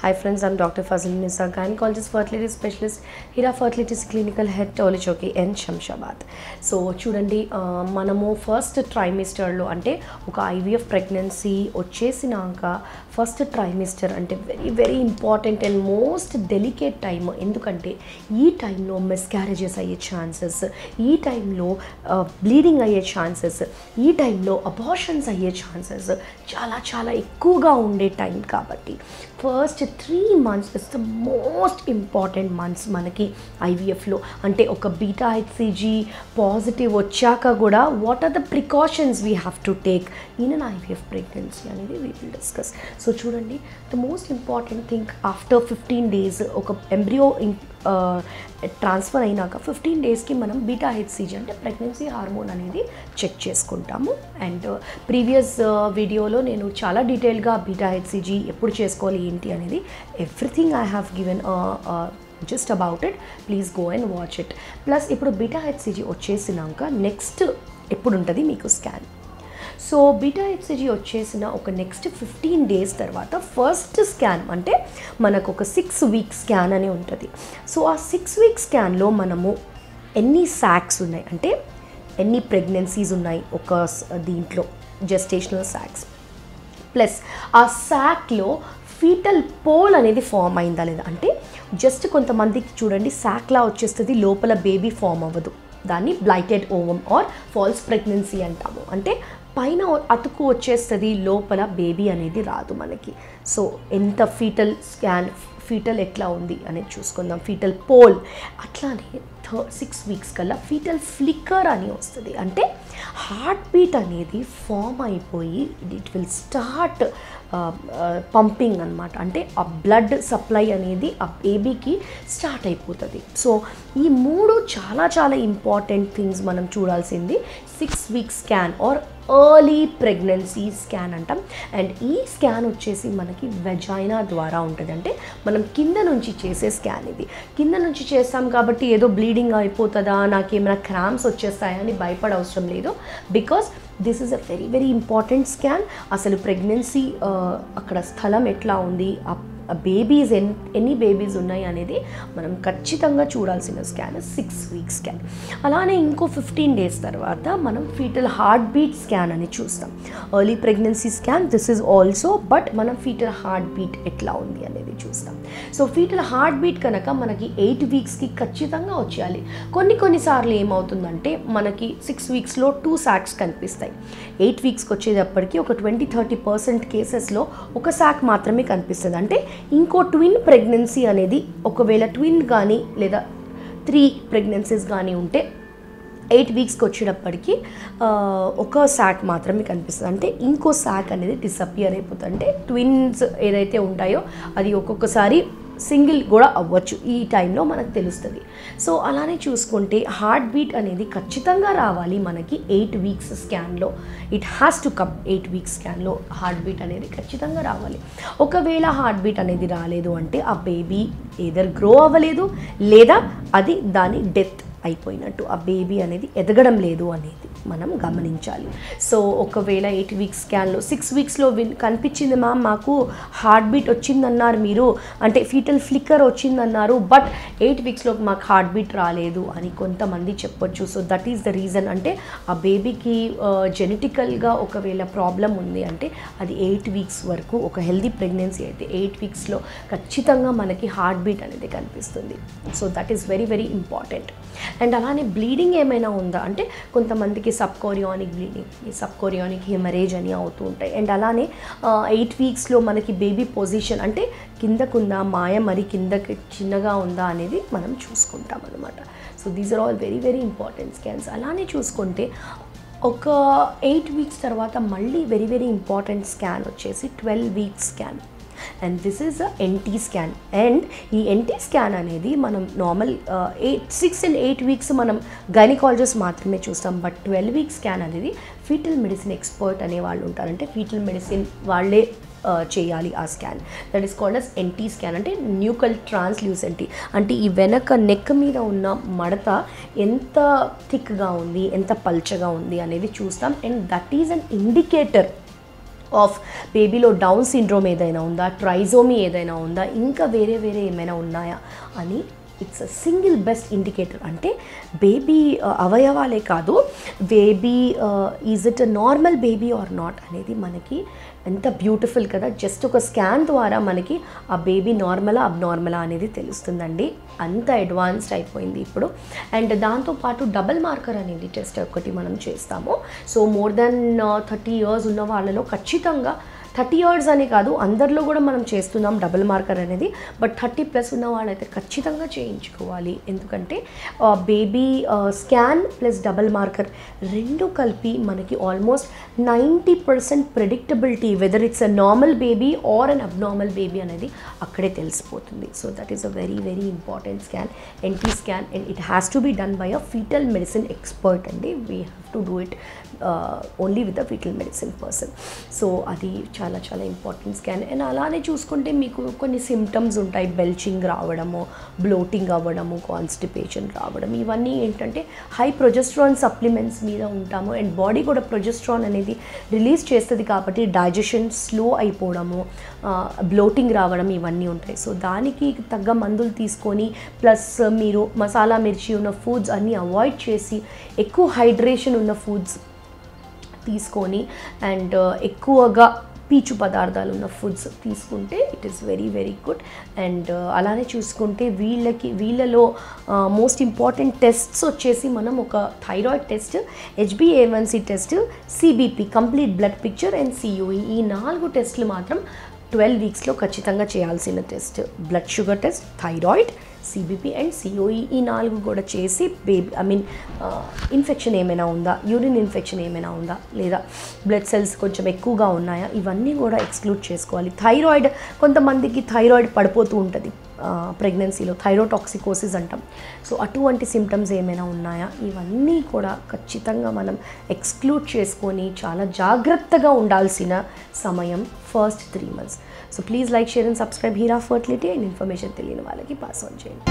Hi friends, I'm Dr. Fazil Nisa, gynecologist, fertility specialist, Hira Fertility Clinical Head, Tolichoki and Shamshabad. So చూడండి మనము first ట్రైమిస్టర్లో అంటే ఒక IVF pregnancy వచ్చేసినాక first trimester అంటే very very important and most delicate time. ఎందుకంటే ఈ టైంలో miscarriages అయ్యే chances, ఈ టైంలో బ్లీడింగ్ అయ్యే ఛాన్సెస్, ఈ టైంలో అబార్షన్స్ అయ్యే ఛాన్సెస్ చాలా చాలా ఎక్కువగా ఉండే టైం. కాబట్టి first 3 months is the most important months మనకి IVFలో. అంటే ఒక బీటా HCG పాజిటివ్ వచ్చాక కూడా what are the precautions we have to take in an IVF pregnancy అనేది వీ విల్ డిస్కస్. సో చూడండి, the most important thing after 15 days ఒక embryo transfer అయినాక 15 daysకి మనం బీటా HCG అంటే ప్రెగ్నెన్సీ హార్మోన్ అనేది చెక్ చేసుకుంటాము. అండ్ ప్రీవియస్ వీడియోలో నేను చాలా డీటెయిల్గా బీటా HCG ఎప్పుడు చేసుకోవాలి ఏంటి అనేది everything I have given just about it. Please go and watch it. Plus ఇప్పుడు బీటా HCG వచ్చేసినాక నెక్స్ట్ ఎప్పుడు ఉంటుంది మీకు స్కాన్. సో బీటా HCG వచ్చేసిన ఒక నెక్స్ట్ 15 days తర్వాత ఫస్ట్ స్కాన్ అంటే మనకు ఒక 6 week స్కాన్ అని ఉంటుంది. సో ఆ 6 week స్కాన్లో మనము ఎన్ని సాక్స్ ఉన్నాయి అంటే ఎన్ని ప్రెగ్నెన్సీస్ ఉన్నాయి ఒక దీంట్లో జెస్టేషనల్ సాక్స్, ప్లస్ ఆ సాక్లో ఫీటల్ పోల్ అనేది ఫామ్ అయిందా లేదా. అంటే జస్ట్ కొంతమందికి చూడండి సాక్లా వచ్చేస్తుంది, లోపల బేబీ ఫామ్ అవ్వదు. దాన్ని blighted ovum are falls pregnancy అంటాము. అంటే పైన అతుకు వచ్చేస్తుంది, లోపల బేబీ అనేది రాదు మనకి. సో ఎంత ఫీటల్ స్కాన్, ఫీటల్ ఎట్లా ఉంది అనేది చూసుకుందాం. ఫీటల్ పోల్ అట్లానే 6 weeks కల్లా ఫీటల్ ఫ్లిక్కర్ అని వస్తుంది. అంటే హార్ట్ బీట్ అనేది ఫామ్ అయిపోయి ఇట్ విల్ స్టార్ట్ పంపింగ్ అనమాట. అంటే ఆ బ్లడ్ సప్లై అనేది ఆ బేబీకి స్టార్ట్ అయిపోతుంది. సో ఈ 3 చాలా చాలా ఇంపార్టెంట్ థింగ్స్ మనం చూడాల్సింది 6 week scan or early pregnancy scan అంటాం. అండ్ ఈ స్కాన్ వచ్చేసి మనకి వెజైనా ద్వారా ఉంటుంది. అంటే మనం కింద నుంచి చేసే స్కాన్ ఇది. కింద నుంచి చేస్తాం కాబట్టి ఏదో బ్లీడింగ్ అయిపోతుందా, నాకేమైనా క్రాంప్స్ వచ్చేస్తాయా అని భయపడవసరం లేదు. Because this is a very very important scan. అసలు ప్రెగ్నెన్సీ అక్కడ స్థలం ఎట్లా ఉంది, బేబీస్ ఎన్ని బేబీస్ ఉన్నాయి అనేది మనం ఖచ్చితంగా చూడాల్సిన స్కాన్ 6 week స్కాన్. అలానే ఇంకో 15 days తర్వాత మనం ఫీటల్ హార్ట్ బీట్ స్కాన్ అని చూస్తాం. Early pregnancy scan this is also, but మనం ఫీటల్ హార్ట్ బీట్ ఎట్లా ఉంది అనేది చూస్తాం. సో ఫీటల్ హార్ట్ బీట్ కనుక మనకి 8 weeksకి ఖచ్చితంగా వచ్చేయాలి. కొన్నిసార్లు ఏమవుతుందంటే మనకి 6 weeksలో 2 sacs కనిపిస్తాయి. 8 weeksకి వచ్చేటప్పటికి ఒక 20-30% కేసెస్లో ఒక సాక్ మాత్రమే కనిపిస్తుంది. అంటే ఇంకో ట్విన్ ప్రెగ్నెన్సీ అనేది ఒకవేళ ట్విన్ కానీ లేదా 3 pregnancies కానీ ఉంటే 8 weeksకి వచ్చేటప్పటికి ఒక సాక్ మాత్రమే కనిపిస్తుంది. అంటే ఇంకో సాక్ అనేది డిసపియర్ అయిపోతుంది. అంటే ట్విన్స్ ఏదైతే ఉంటాయో అది ఒక్కొక్కసారి సింగిల్ కూడా అవ్వచ్చు, ఈ టైంలో మనకు తెలుస్తుంది. సో అలానే చూసుకుంటే హార్ట్ బీట్ అనేది ఖచ్చితంగా రావాలి మనకి 8 weeks స్కాన్లో. It has to come 8 weeks స్కాన్లో హార్ట్ బీట్ అనేది ఖచ్చితంగా రావాలి. ఒకవేళ హార్ట్ బీట్ అనేది రాలేదు అంటే ఆ బేబీ ఏదర్ గ్రో అవ్వలేదు లేదా అది దాని డెత్ అయిపోయినట్టు, ఆ బేబీ అనేది ఎదగడం లేదు అనేది మనం గమనించాలి. సో ఒకవేళ 8 weeks స్కాన్లో 6 weeksలో కనిపించింది మ్యామ్ మాకు హార్ట్ బీట్ వచ్చిందన్నారు మీరు, అంటే ఫీటల్ ఫ్లిక్కర్ వచ్చిందన్నారు, బట్ 8 weeksలో మాకు హార్ట్ బీట్ రాలేదు అని కొంతమంది చెప్పొచ్చు. So that is the reason. అంటే ఆ బేబీకి జెనెటికల్గా ఒకవేళ ప్రాబ్లం ఉంది అంటే అది 8 weeks వరకు, ఒక హెల్దీ ప్రెగ్నెన్సీ అయితే 8 weeksలో ఖచ్చితంగా మనకి హార్ట్ బీట్ అనేది కనిపిస్తుంది. So that is very very important. And అలానే బ్లీడింగ్ ఏమైనా ఉందా అంటే కొంతమందికి సబ్కోరియానిక్ బ్లీడింగ్, సబ్కోరియానిక్ హెమరేజ్ అని అవుతూ ఉంటాయి. అండ్ అలానే 8 weeksలో మనకి బేబీ పొజిషన్ అంటే కిందకుందా, మాయ మరి కిందకి చిన్నగా ఉందా అనేది మనం చూసుకుంటాం అనమాట. So these are all very very important scans. అలానే చూసుకుంటే ఒక 8 weeks తర్వాత మళ్ళీ వెరీ వెరీ ఇంపార్టెంట్ స్కాన్ వచ్చేసి 12 week scan. And this is NT scan. And ఈ NT స్కాన్ అనేది మనం నార్మల్ 6 and 8 weeks మనం గైనకాలజిస్ట్ మాత్రమే చూస్తాం. బట్ 12 week స్కాన్ అనేది ఫీటల్ మెడిసిన్ ఎక్స్పర్ట్ అనే వాళ్ళు ఉంటారు. అంటే ఫీటల్ మెడిసిన్ వాళ్ళే చేయాలి ఆ scan. That is called as NT scan. అంటే న్యూకల్ ట్రాన్స్ల్యూసెంటీ. అంటే ఈ వెనక నెక్ మీద ఉన్న మడత ఎంత థిక్గా ఉంది, ఎంత పల్చగా ఉంది అనేది చూస్తాం. And that is an indicator of బేబీలో డౌన్ సిండ్రోమ్ ఏదైనా ఉందా, ట్రైజోమీ ఏదైనా ఉందా, ఇంకా వేరే వేరే ఏమైనా ఉన్నాయా అని it's a single best indicator. అంటే బేబీ అవయవాలే కాదు, baby is it a normal baby or not అనేది మనకి ఎంత బ్యూటిఫుల్ కదా. జస్ట్ ఒక స్కాన్ ద్వారా మనకి ఆ బేబీ నార్మలా అబ్నార్మలా అనేది తెలుస్తుందండి. అంత అడ్వాన్స్డ్ అయిపోయింది ఇప్పుడు. అండ్ దాంతోపాటు డబుల్ మార్కర్ అనేది టెస్ట్ ఒకటి మనం చేస్తాము. సో మోర్ దెన్ 30 years ఉన్న వాళ్ళలో ఖచ్చితంగా, 30 years అని కాదు అందరిలో కూడా మనం చేస్తున్నాం డబుల్ మార్కర్ అనేది, బట్ 30+ ఉన్న వాళ్ళైతే ఖచ్చితంగా చేయించుకోవాలి. ఎందుకంటే baby scan plus double marker రెండు కలిపి మనకి almost 90% predictability whether it's a normal baby or an abnormal baby అనేది అక్కడే తెలిసిపోతుంది. So that is a very very important scan, NT scan, and it has to be done by a fetal medicine expert అండి. We have to do it only with a fetal medicine person. So అది చాలా చాలా important scan. And అలానే చూసుకుంటే మీకు కొన్ని symptoms ఉంటాయి, belching రావడము, బ్లోటింగ్ అవ్వడము, కాన్స్టిపేషన్ రావడం. ఇవన్నీ ఏంటంటే హై ప్రొజెస్ట్రాన్ సప్లిమెంట్స్ మీద ఉంటాము. అండ్ బాడీ కూడా ప్రొజెస్ట్రాన్ అనేది రిలీజ్ చేస్తుంది కాబట్టి డైజెషన్ స్లో అయిపోవడము, బ్లోటింగ్ రావడం ఇవన్నీ ఉంటాయి. సో దానికి తగ్గ మందులు తీసుకొని ప్లస్ మీరు మసాలా మిర్చి ఉన్న ఫుడ్స్ అన్నీ అవాయిడ్ చేసి ఎక్కువ హైడ్రేషన్ ఉన్న ఫుడ్స్ తీసుకొని అండ్ ఎక్కువగా పీచు పదార్థాలు ఉన్న ఫుడ్స్ తీసుకుంటే it is very very good. And అలానే చూసుకుంటే వీళ్ళలో మోస్ట్ ఇంపార్టెంట్ టెస్ట్స్ వచ్చేసి మనం ఒక thyroid test, HbA1c test, CBP complete blood picture and CUE ఈ 4 టెస్టులు మాత్రం 12 weeksలో ఖచ్చితంగా చేయాల్సిన test. Blood sugar test, thyroid, CBP and COE ఈ 4 కూడా చేసి బేబీ ఇన్ఫెక్షన్ ఏమైనా ఉందా, యూరిన్ ఇన్ఫెక్షన్ ఏమైనా ఉందా, లేదా బ్లడ్ సెల్స్ కొంచెం ఎక్కువగా ఉన్నాయా, ఇవన్నీ కూడా ఎక్స్క్లూడ్ చేసుకోవాలి. థైరాయిడ్ కొంతమందికి థైరాయిడ్ పడిపోతూ ఉంటుంది ప్రెగ్నెన్సీలో, థైరోటాక్సికోసిస్ అంటాం. సో అటువంటి సిమ్టమ్స్ ఏమైనా ఉన్నాయా, ఇవన్నీ కూడా ఖచ్చితంగా మనం ఎక్స్క్లూడ్ చేసుకొని చాలా జాగ్రత్తగా ఉండాల్సిన సమయం first 3 months. So please like, share and subscribe Hira fertility. And information తెలియని వాళ్ళకి పాస్ ఆన్ చేయండి.